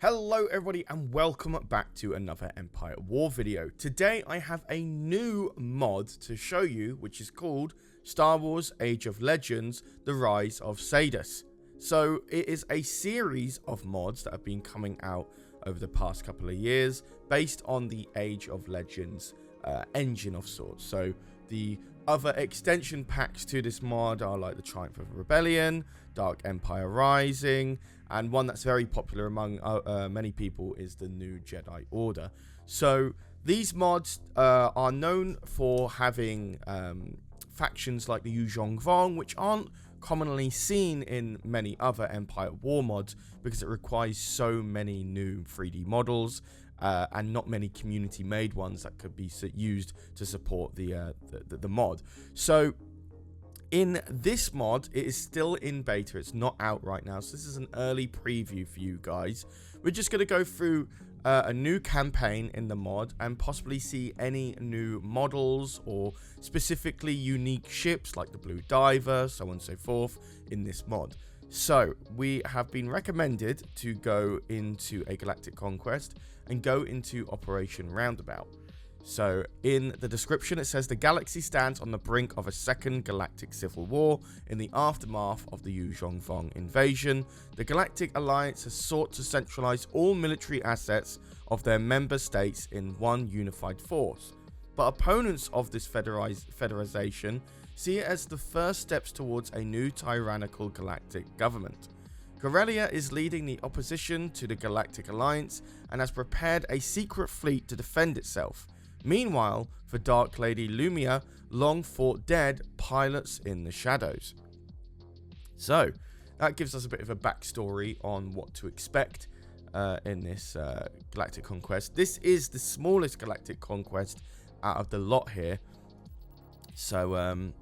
Hello everybody and welcome back to another Empire War video. Today I have a new mod to show you, which is called Star Wars Age of Legends, The Rise of Caedus. So it is a series of mods that have been coming out over the past couple of years based on the Age of Legends engine of sorts. So the other extension packs to this mod are like the Triumph of Rebellion, Dark Empire Rising, and one that's very popular among many people is the New Jedi Order. So these mods are known for having factions like the Yuuzhan Vong, which aren't commonly seen in many other Empire War mods because it requires so many new 3D models and not many community-made ones that could be used to support the mod. So in this mod, it is still in beta. It's not out right now, so this is an early preview for you guys. We're just going to go through a new campaign in the mod and possibly see any new models or specifically unique ships like the Blue Diver, so on and so forth, in this mod. So we have been recommended to go into a Galactic Conquest and go into Operation Roundabout. So in the description it says the galaxy stands on the brink of a Second Galactic Civil War. In the aftermath of the Yuuzhan Vong invasion, the Galactic Alliance has sought to centralize all military assets of their member states in one unified force. But opponents of this federalization see it as the first steps towards a new tyrannical galactic government. Corellia is leading the opposition to the Galactic Alliance and has prepared a secret fleet to defend itself. Meanwhile, for Dark Lady Lumia, long thought dead, pilots in the shadows. So, that gives us a bit of a backstory on what to expect in this Galactic Conquest. This is the smallest Galactic Conquest out of the lot here. So,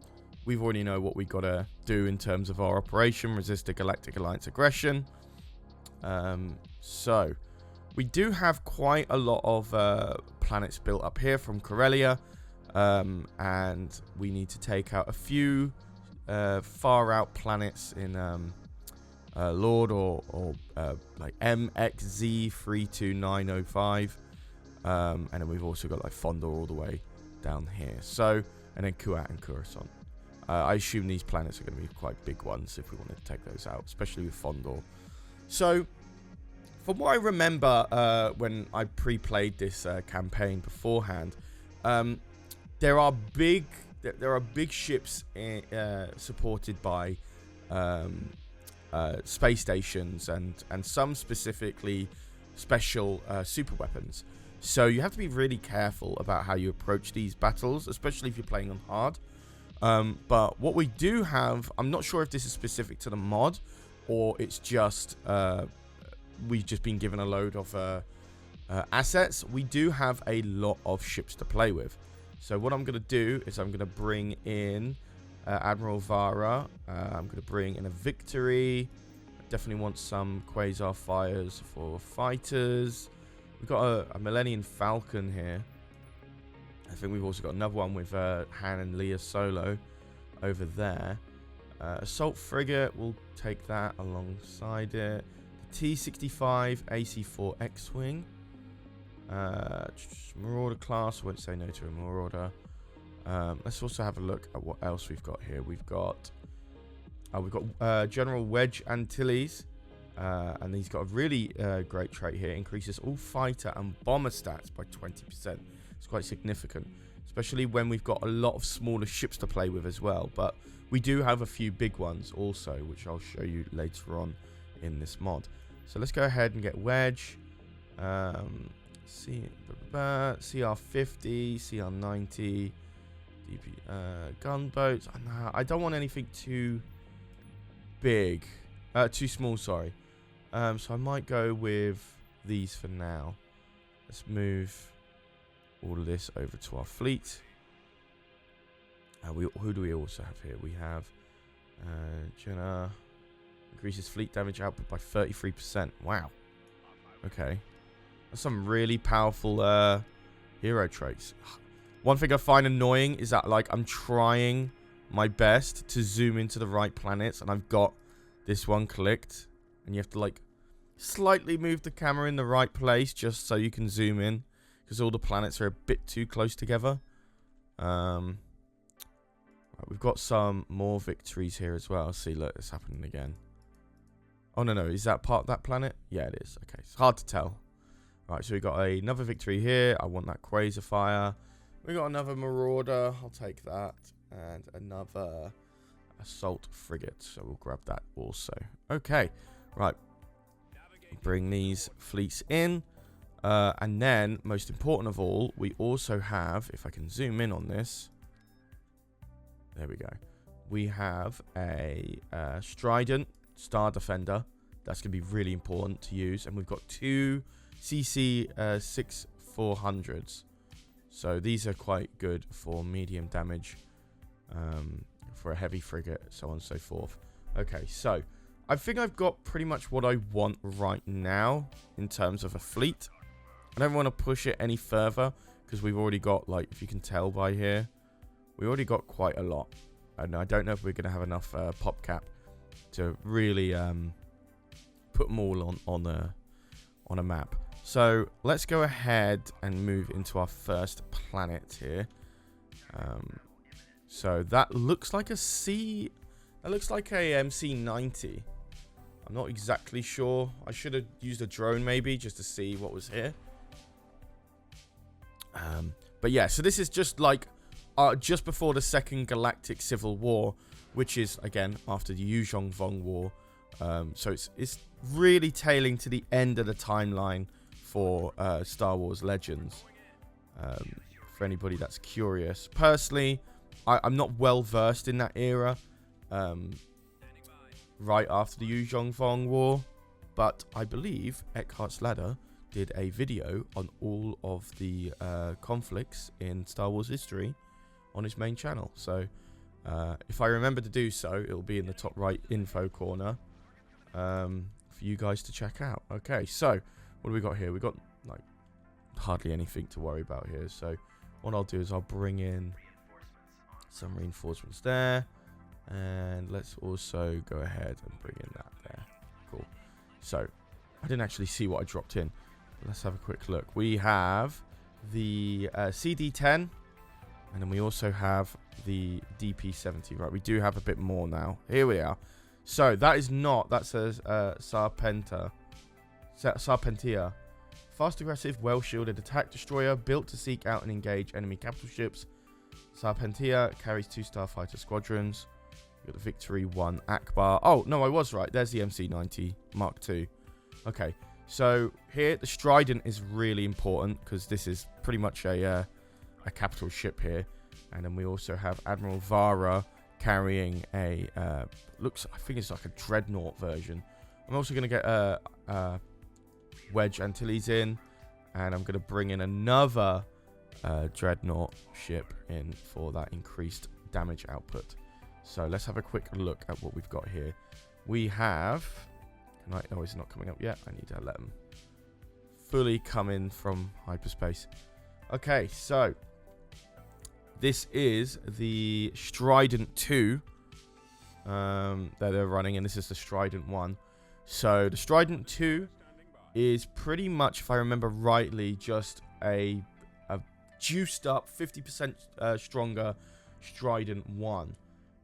we've already know what we got to do in terms of our operation, resist the Galactic Alliance aggression. So, we do have quite a lot of planets built up here from Corellia, and we need to take out a few far out planets in Lord or like MXZ32905, and then we've also got like Fondor all the way down here. So, and then Kuat and Coruscant. I assume these planets are going to be quite big ones if we want to take those out, especially with Fondor. So, from what I remember when I pre-played this campaign beforehand, there are big ships supported by space stations and some specifically special super weapons. So you have to be really careful about how you approach these battles, especially if you're playing on hard. But what we do have, I'm not sure if this is specific to the mod or it's just we've just been given a load of assets. We do have a lot of ships to play with. So what I'm going to do is I'm going to bring in Admiral Vara. I'm going to bring in a Victory. I definitely want some Quasar Fires for fighters. We've got a Millennium Falcon here. I think we've also got another one with Han and Leia Solo over there. Assault Frigate, we'll take that alongside it. T-65 AC-4 X-Wing. Marauder class, I won't say no to a Marauder. Let's also have a look at what else we've got here. We've got General Wedge Antilles, and he's got a really great trait here. Increases all fighter and bomber stats by 20%. It's quite significant, especially when we've got a lot of smaller ships to play with as well. But we do have a few big ones also, which I'll show you later on in this mod. So let's go ahead and get Wedge, CR50, CR90, gunboats. I don't want anything too big, too small, sorry. So I might go with these for now. Let's move all of this over to our fleet. Who do we also have here? We have Jenna. Increases fleet damage output by 33%. Wow. Okay. That's some really powerful hero traits. One thing I find annoying is that like I'm trying my best to zoom into the right planets and I've got this one clicked and you have to like slightly moved the camera in the right place just so you can zoom in, because all the planets are a bit too close together. Right, we've got some more victories here as well. See, look, it's happening again. Oh, no. Is that part of that planet? Yeah, it is. Okay, it's hard to tell. Right, so we got another victory here. I want that Quasar Fire. We got another Marauder. I'll take that. And another Assault Frigate. So we'll grab that also. Okay, right. Bring these fleets in. And then, most important of all, we also have, if I can zoom in on this. There we go. We have a Strident Star Defender. That's going to be really important to use. And we've got two CC 6400s. So these are quite good for medium damage. For a heavy frigate, so on and so forth. Okay, so I think I've got pretty much what I want right now in terms of a fleet. I don't want to push it any further because we've already got, like, if you can tell by here, we already got quite a lot. And I don't know if we're going to have enough pop cap to really put them all on a map. So let's go ahead and move into our first planet here. So that looks like a C. That looks like a MC-90. I'm not exactly sure. I should have used a drone maybe just to see what was here. But yeah, so this is just like just before the Second Galactic Civil War, which is again after the Yuuzhan Vong War. So it's really tailing to the end of the timeline for Star Wars Legends. For anybody that's curious, personally, I'm not well versed in that era. Right after the Yuuzhan Vong War, but I believe Eckhart's Ladder did a video on all of the conflicts in Star Wars history on his main channel. So if I remember to do so, it'll be in the top right info corner for you guys to check out. Okay, so what do we got here? We got like hardly anything to worry about here. So what I'll do is I'll bring in some reinforcements there. And let's also go ahead and bring in that there. Cool. So I didn't actually see what I dropped in. Let's have a quick look. We have the CD10. And then we also have the DP70. Right, we do have a bit more now. Here we are. So that is not. That says Serpentia. Fast, aggressive, well-shielded attack destroyer built to seek out and engage enemy capital ships. Serpentia carries 2 starfighter squadrons. Got the Victory 1 Akbar. Oh, no, I was right. There's the MC-90 Mark II. Okay, so here the Strident is really important because this is pretty much a capital ship here. And then we also have Admiral Vara carrying a, I think it's like a Dreadnought version. I'm also going to get Wedge Antilles in. And I'm going to bring in another Dreadnought ship in for that increased damage output. So let's have a quick look at what we've got here. We have... Oh, it's not coming up yet. I need to let them fully come in from hyperspace. Okay, so this is the Strident 2 that they're running, and this is the Strident 1. So the Strident 2 is pretty much, if I remember rightly, just a juiced up 50% stronger Strident 1.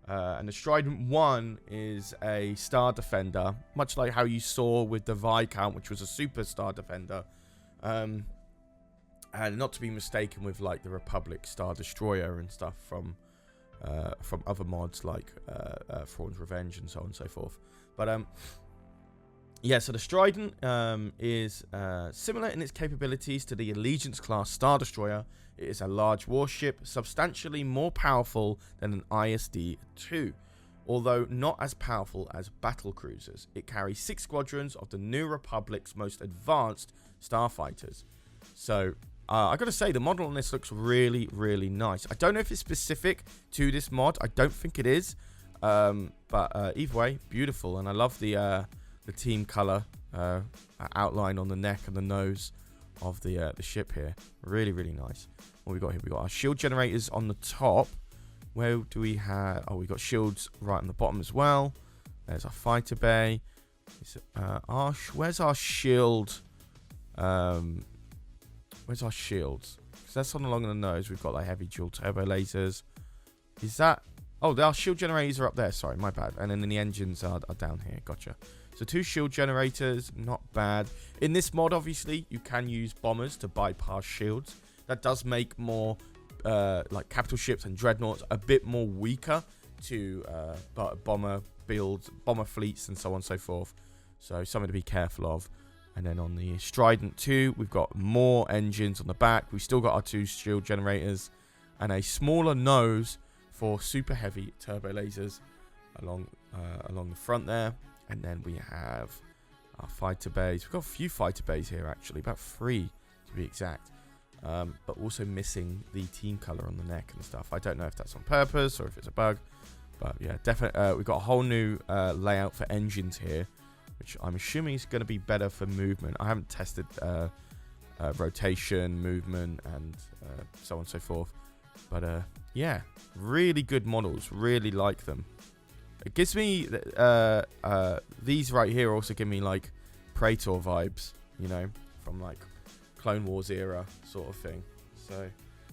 And the Strident 1 is a Star Defender, much like how you saw with the Viscount, which was a Super Star Defender. And not to be mistaken with like the Republic Star Destroyer and stuff from other mods like Thrawn's Revenge and so on and so forth. But yeah, so the Strident is similar in its capabilities to the Allegiance class Star Destroyer. It is a large warship, substantially more powerful than an ISD-2, although not as powerful as battle cruisers. It carries 6 squadrons of the New Republic's most advanced starfighters. So I gotta say, the model on this looks really, really nice. I don't know if it's specific to this mod. I don't think it is, but either way, beautiful. And I love the team color outline on the neck and the nose of the ship here. Really, really nice. What we got here? We got our shield generators on the top. Where do we have? Oh, we got shields right on the bottom as well. There's our fighter bay. Where's our shield? Where's our shields? Because that's on along the nose. We've got like heavy dual turbo lasers. Is that... Oh, our shield generators are up there. Sorry, my bad. And then the engines are down here. Gotcha. So 2 shield generators, not bad. In this mod, obviously, you can use bombers to bypass shields. That does make more like capital ships and dreadnoughts a bit more weaker to bomber builds, bomber fleets, and so on and so forth. So something to be careful of. And then on the Strident 2, we've got more engines on the back. We've still got our 2 shield generators and a smaller nose for super heavy turbo lasers along the front there. And then we have our fighter bays. We've got a few fighter bays here, actually. About 3, to be exact. But also missing the team color on the neck and stuff. I don't know if that's on purpose or if it's a bug. But yeah, definitely. We've got a whole new layout for engines here, which I'm assuming is going to be better for movement. I haven't tested rotation, movement, and so on and so forth. But yeah, really good models. Really like them. It gives me these right here also give me like Praetor vibes, you know, from like Clone Wars era sort of thing. So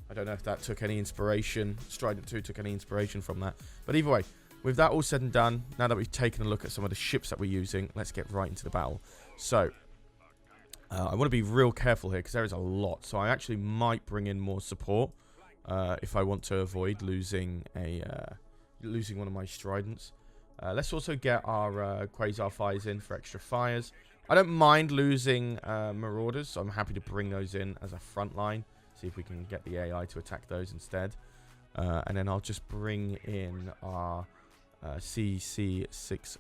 I don't know if that took any inspiration. Strident 2 took any inspiration from that. But either way, with that all said and done, now that we've taken a look at some of the ships that we're using, let's get right into the battle. So I want to be real careful here because there is a lot. So I actually might bring in more support if I want to avoid losing one of my Stridents. Let's also get our Quasar fires in for extra fires. I don't mind losing Marauders, so I'm happy to bring those in as a front line. See if we can get the AI to attack those instead. And then I'll just bring in our CC-6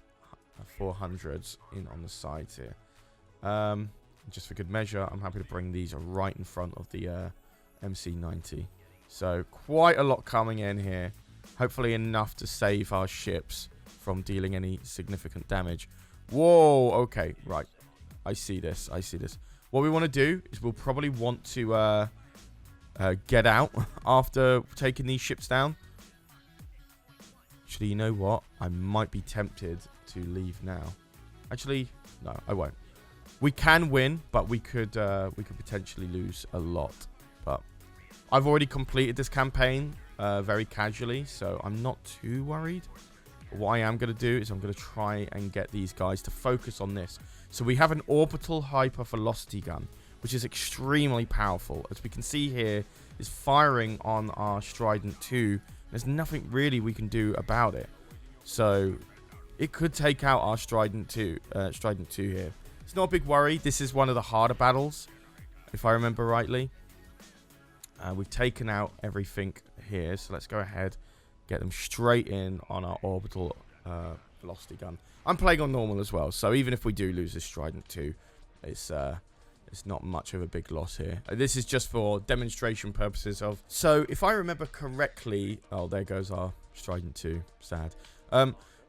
400s in on the sides here. Just for good measure, I'm happy to bring these right in front of the MC-90. So quite a lot coming in here. Hopefully enough to save our ships from dealing any significant damage. Whoa, okay, right. I see this. What we want to do is we'll probably want to get out after taking these ships down. Actually, you know what? I might be tempted to leave now. Actually, no, I won't. We can win, but we could potentially lose a lot. But I've already completed this campaign very casually, so I'm not too worried. What I am going to do is I'm going to try and get these guys to focus on this. So we have an orbital hyper velocity gun, which is extremely powerful. As we can see here, is firing on our Strident 2. There's nothing really we can do about it. So it could take out our Strident 2 here. It's not a big worry. This is one of the harder battles, if I remember rightly. We've taken out everything here, so let's go ahead, get them straight in on our orbital velocity gun. I'm playing on normal as well, so even if we do lose this Strident 2, it's not much of a big loss here. This is just for demonstration purposes of... So if I remember correctly... Oh, there goes our Strident 2. Sad.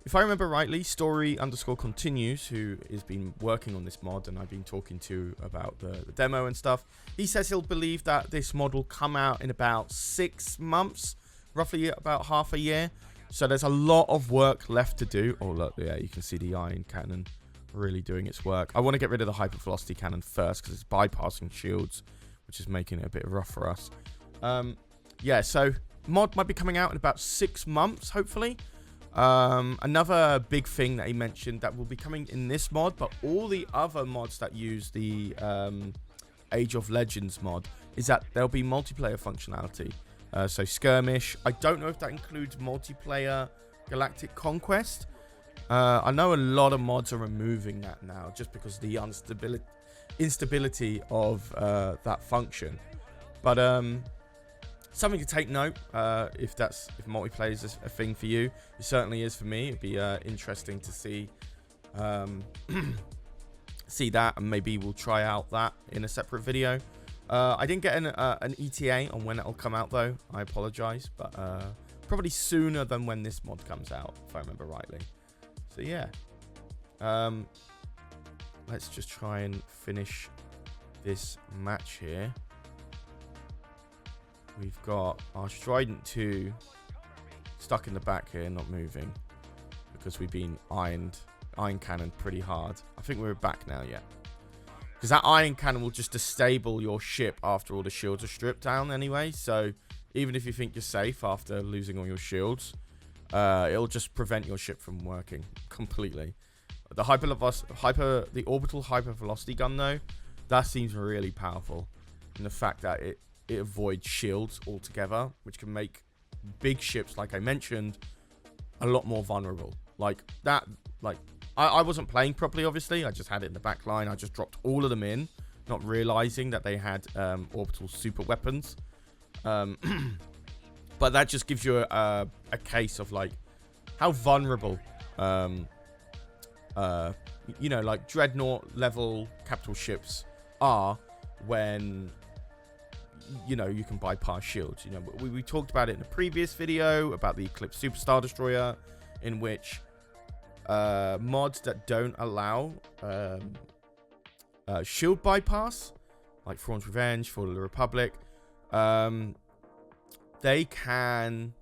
If I remember rightly, Story_continues, who has been working on this mod and I've been talking to about the demo and stuff, he says he'll believe that this mod will come out in about 6 months, roughly about half a year. So there's a lot of work left to do. Oh, look, yeah, you can see the iron cannon really doing its work. I want to get rid of the hypervelocity cannon first because it's bypassing shields, which is making it a bit rough for us. Yeah, so mod might be coming out in about 6 months, hopefully. Another big thing that he mentioned that will be coming in this mod, but all the other mods that use the Age of Legends mod, is that there'll be multiplayer functionality. So skirmish. I don't know if that includes multiplayer Galactic Conquest. I know a lot of mods are removing that now just because of the instability of that function. But something to take note if multiplayer is a thing for you. It certainly is for me. It'd be interesting to see see that, and maybe we'll try out that in a separate video. I didn't get an ETA on when it'll come out though. I apologize, but probably sooner than when this mod comes out, if I remember rightly. So yeah, let's just try and finish this match here. We've got our Strident 2 stuck in the back here, not moving, because we've been ironed iron cannon pretty hard. I think we're back now, yeah. Because that iron cannon will just disable your ship after all the shields are stripped down anyway. So even if you think you're safe after losing all your shields, it'll just prevent your ship from working completely. The the orbital hypervelocity gun though, that seems really powerful. And the fact that it avoids shields altogether, which can make big ships, like I mentioned, a lot more vulnerable. Like that, like I wasn't playing properly, obviously. I just had it in the back line. I just dropped all of them in, not realizing that they had orbital super weapons. But that just gives you a case of like how vulnerable, you know, like dreadnought level capital ships are when, you know, you can bypass shields. You know, we talked about it in a previous video about the Eclipse Superstar Destroyer, in which mods that don't allow shield bypass, like Thrawn's Revenge, Fall of the Republic, they can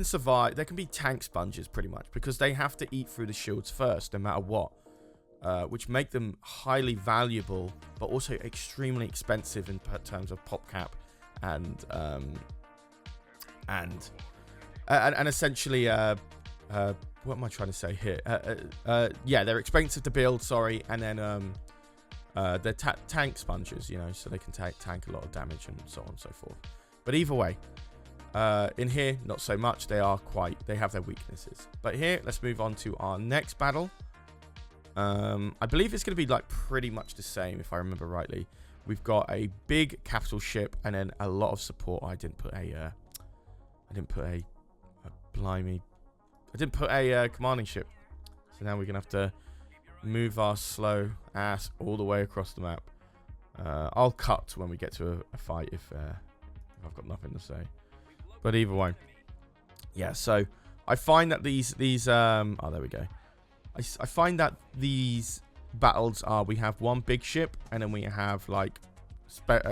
survive. They can be tank sponges pretty much, because they have to eat through the shields first, no matter what, which make them highly valuable, but also extremely expensive in terms of pop cap and essentially what am I trying to say here? Yeah, they're expensive to build, sorry, and then they're tank sponges, you know, so they can tank a lot of damage and so on and so forth. But either way, in here, not so much. They have their weaknesses. But here, let's move on to our next battle. I believe it's going to be like pretty much the same, if I remember rightly. We've got a big capital ship and then a lot of support. I didn't put a commanding ship. So now we're going to have to move our slow ass all the way across the map. I'll cut when we get to a fight if I've got nothing to say. But either way, yeah. So I find that these oh, there we go. I find that these battles are, we have one big ship and then we have like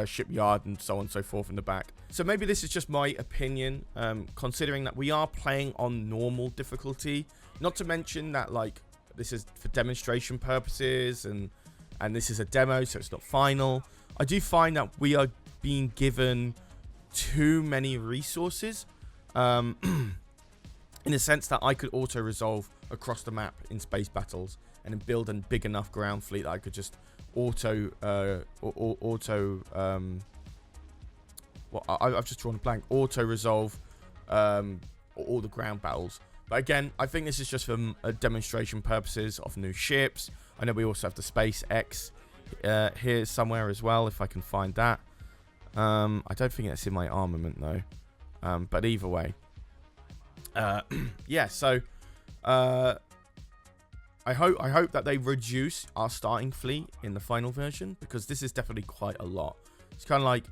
shipyard and so on and so forth in the back. So maybe this is just my opinion, considering that we are playing on normal difficulty. Not to mention that like this is for demonstration purposes and this is a demo, so it's not final. I do find that we are being given too many resources, in the sense that I could auto-resolve across the map in space battles and then build a big enough ground fleet that I could just I've just drawn a blank. Auto-resolve all the ground battles. But again, I think this is just for demonstration purposes of new ships. I know we also have the Space X here somewhere as well, if I can find that. I don't think that's in my armament though. But either way, yeah. So I hope that they reduce our starting fleet in the final version, because this is definitely quite a lot. It's kind of like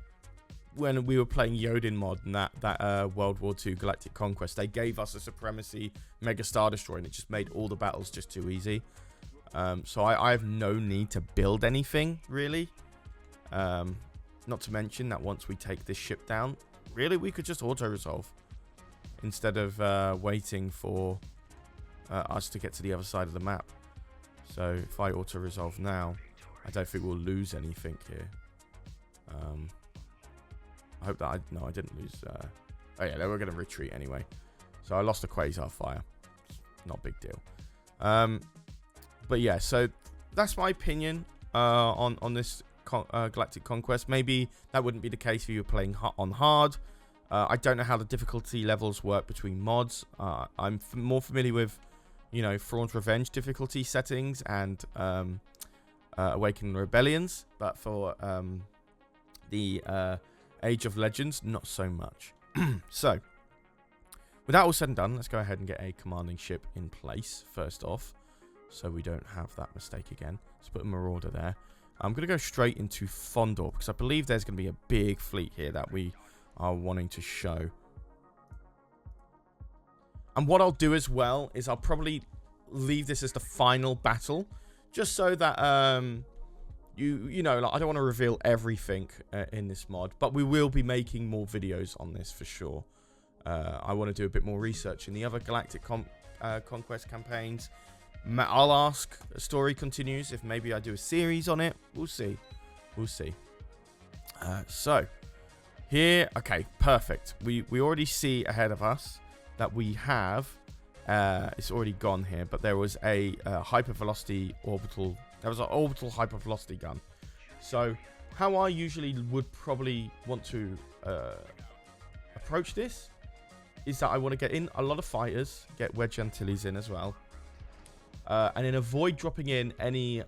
when we were playing Yodin mod and that World War II Galactic Conquest. They gave us a Supremacy Mega Star Destroyer and it just made all the battles just too easy. So I have no need to build anything really. Not to mention that once we take this ship down, really we could just auto-resolve instead of waiting for us to get to the other side of the map. So if I auto-resolve now, I don't think we'll lose anything here. I hope that I didn't lose. Oh yeah, they were going to retreat anyway. So I lost a Quasar Fire. Not a big deal. But yeah, so that's my opinion on this Galactic Conquest. Maybe that wouldn't be the case if you were playing on hard. I don't know how the difficulty levels work between mods. I'm more familiar with, you know, Thrawn's Revenge difficulty settings and Awakening Rebellions, but for the Age of Legends, not so much. So, with that all said and done, let's go ahead and get a commanding ship in place first off, so we don't have that mistake again. Let's put a Marauder there. I'm going to go straight into Fondor, because I believe there's going to be a big fleet here that we are wanting to show. And what I'll do as well is I'll probably leave this as the final battle, just so that you know, like, I don't want to reveal everything in this mod, but we will be making more videos on this for sure. I want to do a bit more research in the other Galactic conquest campaigns. I'll ask. The story continues. If maybe I do a series on it, we'll see. We'll see. So here, okay, perfect. We already see ahead of us that we have. It's already gone here, but there was a hypervelocity orbital. There was an orbital hypervelocity gun. So how I usually would probably want to approach this is that I want to get in a lot of fighters, get Wedge Antilles in as well, and then avoid dropping in any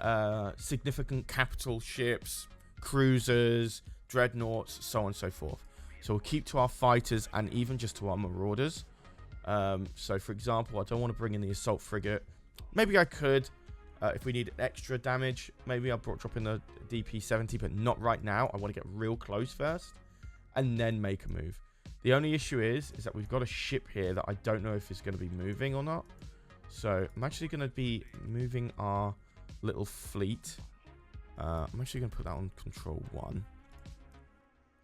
significant capital ships, cruisers, dreadnoughts, so on and so forth. So we'll keep to our fighters and even just to our marauders. So for example, I don't want to bring in the assault frigate. Maybe I could, if we need extra damage, maybe I'll drop in the DP-70, but not right now. I want to get real close first and then make a move. The only issue is that we've got a ship here that I don't know if it's going to be moving or not. So I'm actually going to be moving our little fleet. I'm actually going to put that on control 1.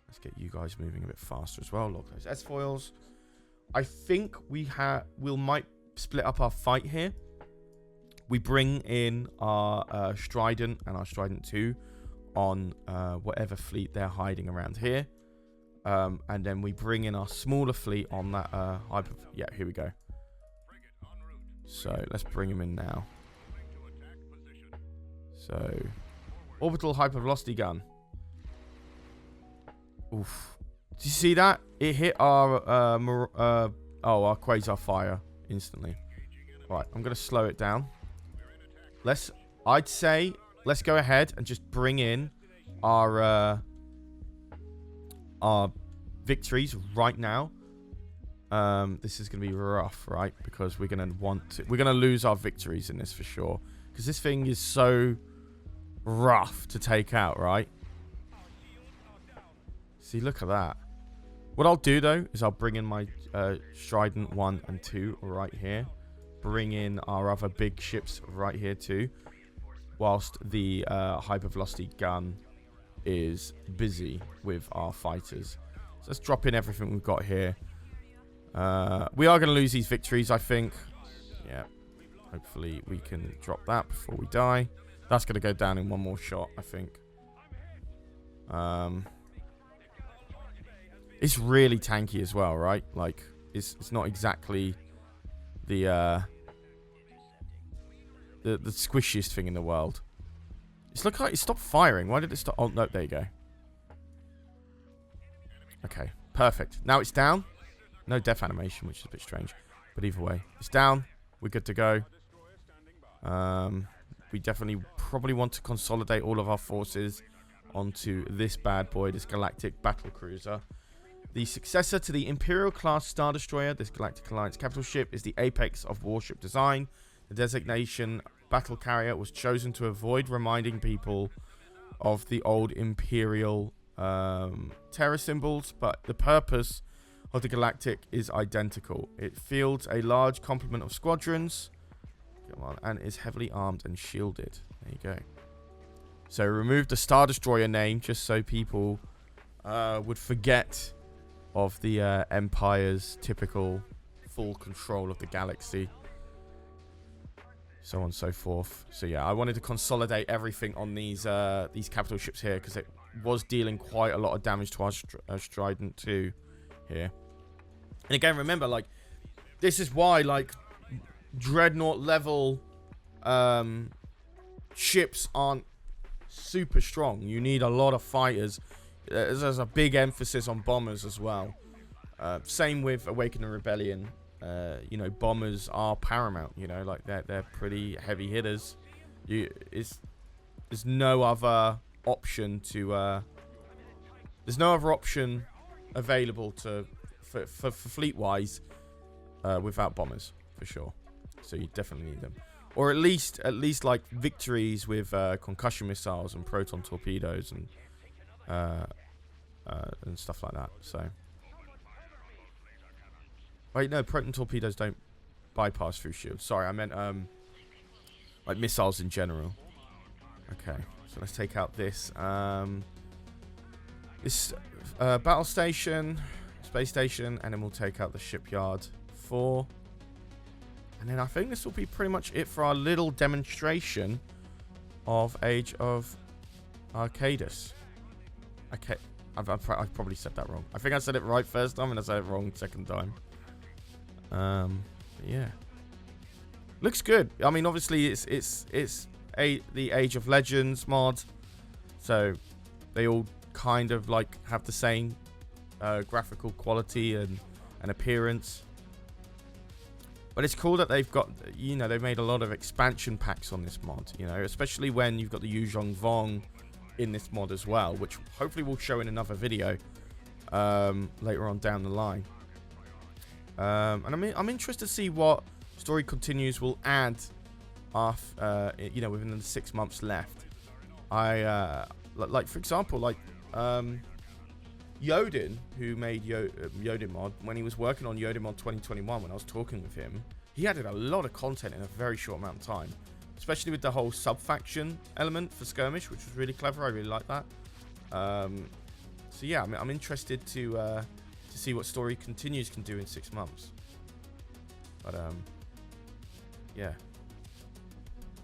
Let's get you guys moving a bit faster as well. Lock those S-foils. I think we'll might split up our fight here. We bring in our Strident and our Strident 2 on whatever fleet they're hiding around here. And then we bring in our smaller fleet on that hyper... Yeah, here we go. So let's bring him in now. So, orbital hypervelocity gun. Oof. Did you see that? It hit our our quasar fire instantly. Right, I'm gonna slow it down. I'd say let's go ahead and just bring in our victories right now. This is gonna be rough, right? Because we're gonna lose our victories in this for sure. Because this thing is so rough to take out, right? See, look at that. What I'll do though is I'll bring in my Strident 1 and 2 right here. Bring in our other big ships right here too. Whilst the hypervelocity gun is busy with our fighters. So let's drop in everything we've got here. We are going to lose these victories, I think. Yeah. Hopefully we can drop that before we die. That's going to go down in one more shot, I think. It's really tanky as well, right? Like, it's not exactly the squishiest thing in the world. It's look like it stopped firing. Why did it stop? Oh, no, there you go. Okay, perfect. Now it's down. No death animation, which is a bit strange. But either way, it's down. We're good to go. We definitely probably want to consolidate all of our forces onto this bad boy, this Galactic Battle Cruiser. The successor to the Imperial-class Star Destroyer, this Galactic Alliance capital ship is the apex of warship design. The designation battle carrier was chosen to avoid reminding people of the old Imperial terror symbols, but the purpose of the Galactic is identical. It fields a large complement of squadrons, come on, and is heavily armed and shielded. There you go. So remove the Star Destroyer name just so people would forget of the Empire's typical full control of the galaxy. So on and so forth. So yeah, I wanted to consolidate everything on these capital ships here because it was dealing quite a lot of damage to our Strident 2 here. And again, remember, like, this is why, like, Dreadnought level ships aren't super strong. You need a lot of fighters. There's a big emphasis on bombers as well. Same with Awakening Rebellion. You know, bombers are paramount. You know, like they're pretty heavy hitters. There's no other option to. There's no other option available for fleet wise without bombers for sure. So you definitely need them, or at least like victories with concussion missiles and proton torpedoes and stuff like that. So. Wait, no, proton torpedoes don't bypass through shields. Sorry, I meant like missiles in general. Okay, so let's take out this battle station, space station, and then we'll take out the shipyard 4. And then I think this will be pretty much it for our little demonstration of Age of Caedus. Okay, I've probably said that wrong. I think I said it right first time and I said it wrong second time. Yeah, looks good. I mean, obviously it's the Age of Legends mod, so they all kind of like have the same graphical quality and appearance. But it's cool that they've got, you know, they've made a lot of expansion packs on this mod, you know, especially when you've got the Yuuzhan Vong in this mod as well, which hopefully we'll show in another video later on down the line. And I'm interested to see what Story Continues will add off, you know, within the 6 months left. Like for example, like Yodin, who made Yodin mod, when he was working on Yodin mod 2021, when I was talking with him, he added a lot of content in a very short amount of time, especially with the whole sub-faction element for Skirmish, which was really clever. I really like that. So yeah, I'm interested to see what Story Continues can do in 6 months. But yeah,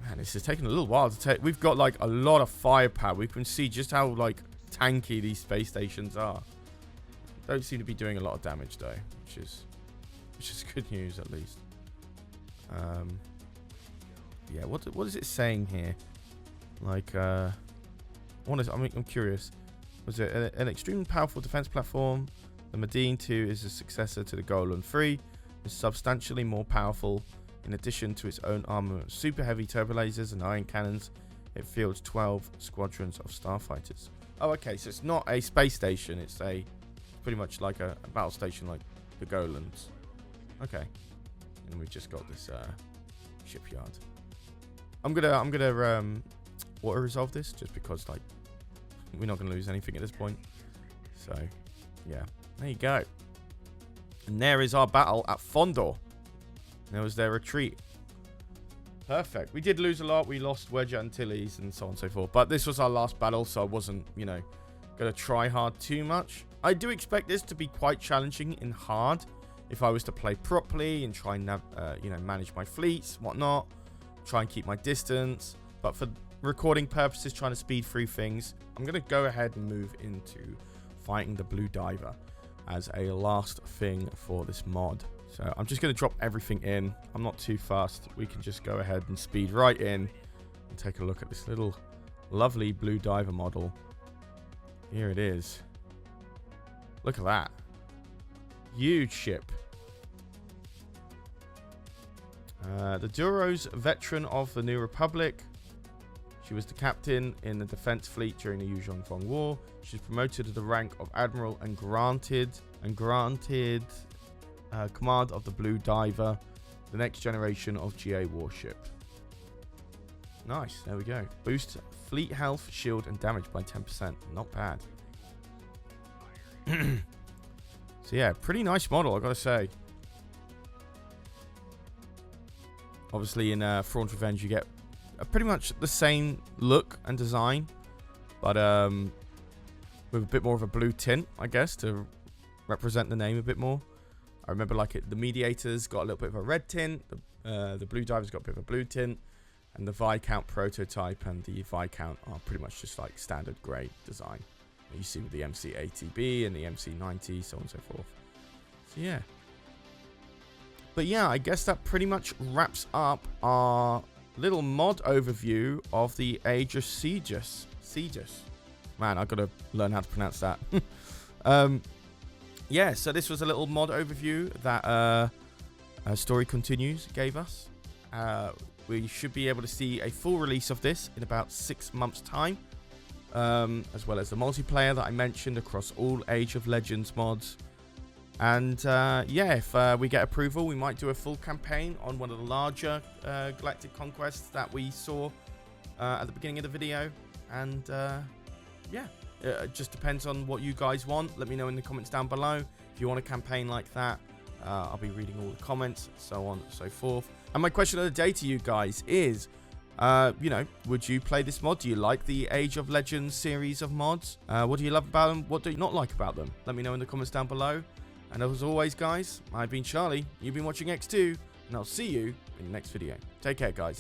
man, this is taking a little while to take. We've got like a lot of firepower. We can see just how like tanky these space stations are. Don't seem to be doing a lot of damage though, which is good news at least. Yeah, what is it saying here? Like, I'm curious. Was it an extremely powerful defense platform? The Medine 2 is a successor to the Golan 3. It's substantially more powerful. In addition to its own armor, super heavy turbo lasers and iron cannons, it fields 12 squadrons of starfighters. Oh, okay, so it's not a space station. It's pretty much like a battle station like the Golans. Okay. And we've just got this shipyard. I'm gonna auto resolve this just because like we're not gonna lose anything at this point. So yeah, there you go. And there is our battle at Fondor. There was their retreat. Perfect. We did lose a lot. We lost Wedge Antilles and so on and so forth. But this was our last battle, so I wasn't, you know, going to try hard too much. I do expect this to be quite challenging in hard if I was to play properly and try and, you know, manage my fleets, whatnot, try and keep my distance. But for recording purposes, trying to speed through things, I'm going to go ahead and move into fighting the Blue Diver as a last thing for this mod. So I'm just going to drop everything in. I'm not too fast. We can just go ahead and speed right in and take a look at this little lovely Blue Diver model. Here it is. Look at that. Huge ship. The Duro's veteran of the New Republic. She was the captain in the defense fleet during the Yuuzhan Vong War. She's promoted to the rank of admiral and granted command of the Blue Diver, the next generation of GA warship. Nice, there we go. Boost fleet health, shield, and damage by 10%. Not bad. So yeah, pretty nice model, I gotta say. Obviously in Thrawn's Revenge you get pretty much the same look and design, but with a bit more of a blue tint, I guess, to represent the name a bit more. I remember like the Mediator's got a little bit of a red tint, the Blue Diver's got a bit of a blue tint, and the Viscount prototype and the Viscount are pretty much just like standard grey design that you see with the MC80B and the MC90, so on and so forth. So yeah. But yeah, I guess that pretty much wraps up our little mod overview of the Age of Caedus. Man, I've got to learn how to pronounce that. Yeah, so this was a little mod overview that Story Continues gave us. We should be able to see a full release of this in about 6 months' time, as well as the multiplayer that I mentioned across all Age of Legends mods. And yeah, if we get approval, we might do a full campaign on one of the larger galactic conquests that we saw at the beginning of the video. And yeah, it just depends on what you guys want. Let me know in the comments down below if you want a campaign like that. I'll be reading all the comments, so on and so forth. And my question of the day to you guys is, you know, would you play this mod? Do you like the Age of Legends series of mods? What do you love about them? What do you not like about them? Let me know in the comments down below. And as always, guys, I've been Charlie, you've been watching EcksToo, and I'll see you in the next video. Take care, guys.